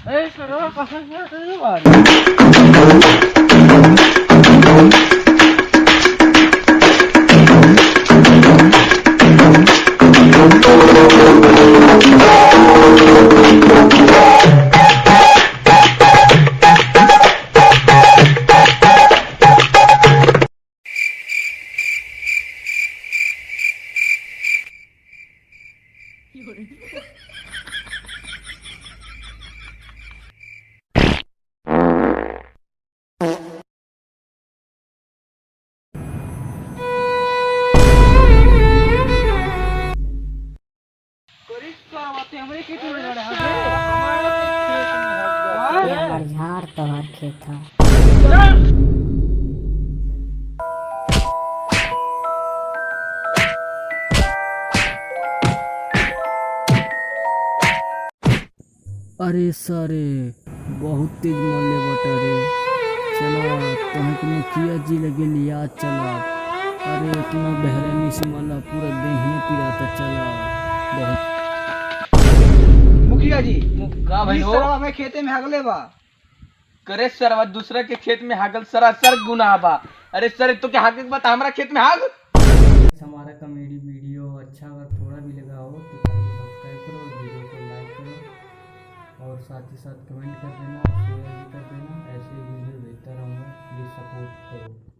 ए सर कहाँ से आ हमारे खेत में लगा रहा है ये हमर झाड़ तोहर खेत है। अरे सारे बहुत तेज मरले बटरे चला तुमके मुखिया जी लगे लिया चला। अरे इतना बहरानी से मला पूरा देहिया पिराता चला बहुत। मुखिया जी का भाई इस हो तरह हमें खेते में हगले बा। करे सरवा दूसरा के खेत में हागल सरासर गुनाह बा। अरे सर तो क्या हागे के बता हमारा खेत में हाग। हमारा कॉमेडी वीडियो अच्छा अगर थोड़ा भी लगा हो तो चैनल को सब्सक्राइब करो, वीडियो को लाइक करो और साथ ही साथ कमेंट कर देना, शेयर भी कर देना। ऐसे वीडियो देखता रहूँगा, प्लीज़ सपोर्ट करो।